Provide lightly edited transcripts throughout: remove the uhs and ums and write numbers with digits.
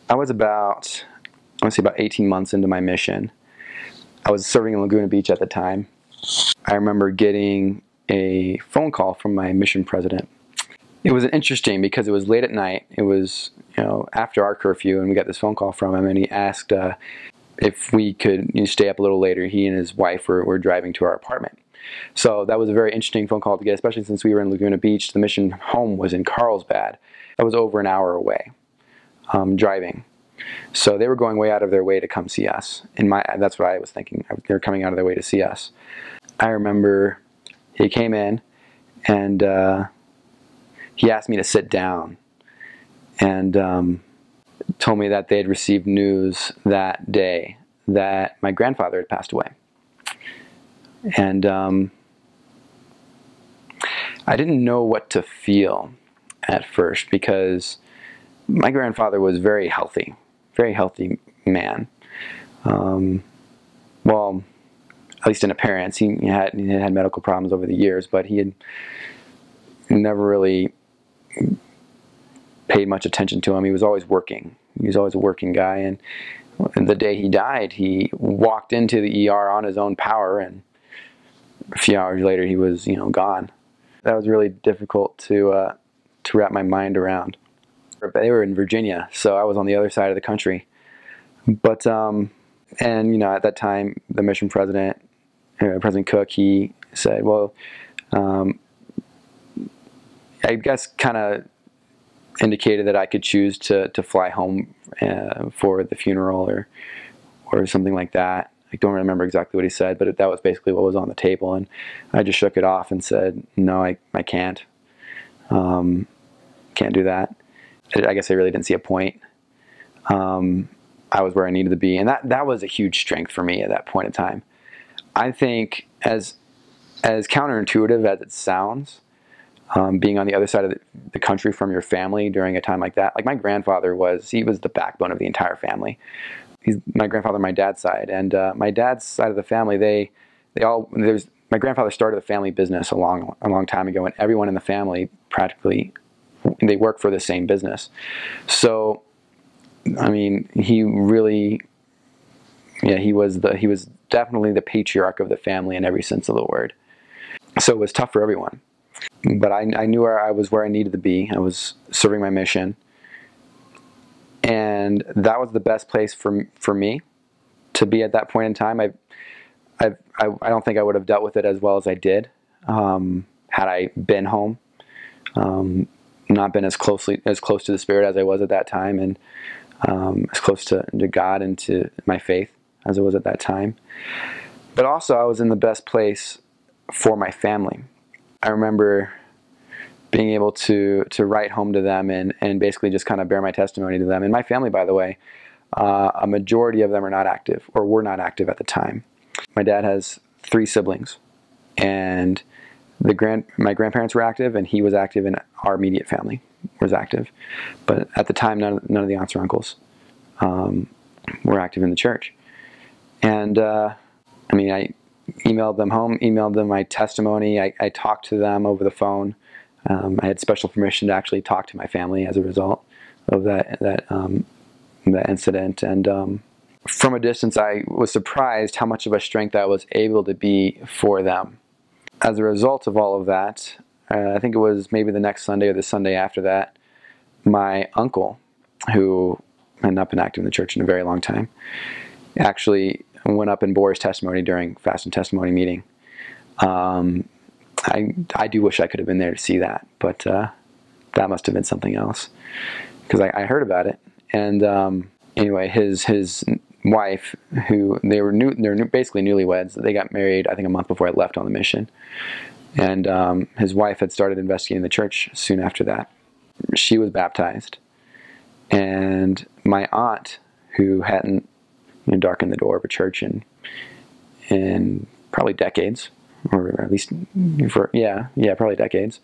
I was about, I want to say about 18 months into my mission. I was serving in Laguna Beach at the time. I remember getting a phone call from my mission president. It was interesting because it was late at night. It was, after our curfew, and we got this phone call from him, and he asked if we could stay up a little later. He and his wife were driving to our apartment. So that was a very interesting phone call to get, especially since we were in Laguna Beach. The mission home was in Carlsbad. That was over an hour away, driving. So they were going way out of their way to come see us. That's what I was thinking. They were coming out of their way to see us. I remember he came in and he asked me to sit down and told me that they had received news that day that my grandfather had passed away. And I didn't know what to feel at first because my grandfather was very healthy man. Well, at least in appearance. He had medical problems over the years, but he had never really paid much attention to him. He was always working. He was always a working guy, and the day he died, he walked into the ER on his own power, and a few hours later he was, gone. That was really difficult to wrap my mind around. They were in Virginia, so I was on the other side of the country. But and at that time, the mission president, President Cook, he said, "Well, I guess kind of indicated that I could choose to fly home for the funeral or something like that." I don't remember exactly what he said, but that was basically what was on the table, and I just shook it off and said, "No, I can't. Can't do that." I guess I really didn't see a point. I was where I needed to be, and that was a huge strength for me at that point in time. I think as counterintuitive as it sounds, being on the other side of the country from your family during a time like that, like my grandfather was the backbone of the entire family. He's my grandfather on my dad's side, and my dad's side of the family, my grandfather started a family business a long time ago, and everyone in the family practically, they work for the same business. So, I mean, he was definitely the patriarch of the family in every sense of the word. So it was tough for everyone. But I knew I was where I needed to be. I was serving my mission. And that was the best place for me to be at that point in time. I don't think I would have dealt with it as well as I did had I been home, not been as close to the Spirit as I was at that time, and as close to God and to my faith as I was at that time. But also I was in the best place for my family. I remember being able to write home to them and basically just kind of bear my testimony to them. And my family, by the way, a majority of them are not active or were not active at the time. My dad has 3 siblings, and my grandparents were active, and he was active, and our immediate family was active. But at the time, none of the aunts or uncles were active in the church. And I emailed them home, emailed them my testimony. I talked to them over the phone. I had special permission to actually talk to my family as a result of that incident. And from a distance, I was surprised how much of a strength I was able to be for them. As a result of all of that, I think it was maybe the next Sunday or the Sunday after that, my uncle, who had not been active in the church in a very long time, actually went up and bore his testimony during Fast and Testimony meeting. I do wish I could have been there to see that, but that must have been something else, because I heard about it. And anyway, his wife, who they're basically newlyweds. They got married, I think, a month before I left on the mission. And his wife had started investigating the church soon after that. She was baptized. And my aunt, who hadn't darkened the door of a church in probably decades, or at least probably decades,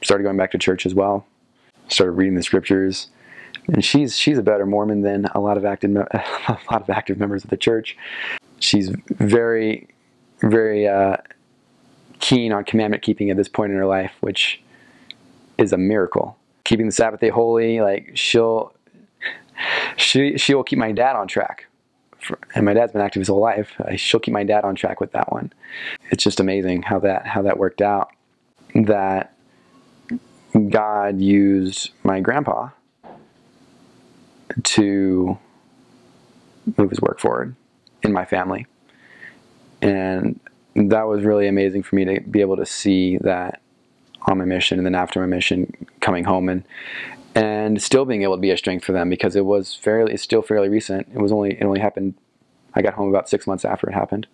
started going back to church as well. Started reading the scriptures. And she's a better Mormon than a lot of active members of the church. She's very, very keen on commandment keeping at this point in her life, which is a miracle. Keeping the Sabbath day holy, like she'll She will keep my dad on track. And my dad's been active his whole life. She'll keep my dad on track with that one. It's just amazing how that worked out. That God used my grandpa to move his work forward in my family. And that was really amazing for me to be able to see that on my mission, and then after my mission, coming home and still being able to be a strength for them, because it's still fairly recent. It only happened, I got home about 6 months after it happened.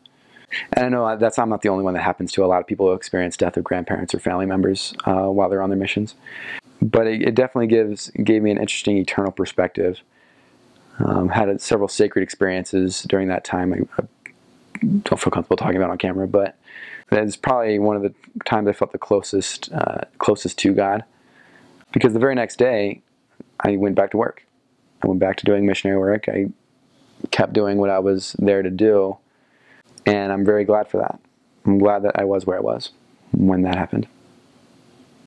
And I know I'm not the only one that happens to. A lot of people who experience death of grandparents or family members while they're on their missions. But it definitely gave me an interesting eternal perspective. Had several sacred experiences during that time. I don't feel comfortable talking about on camera, but it's probably one of the times I felt the closest to God. Because the very next day, I went back to work. I went back to doing missionary work. I kept doing what I was there to do. And I'm very glad for that. I'm glad that I was where I was when that happened.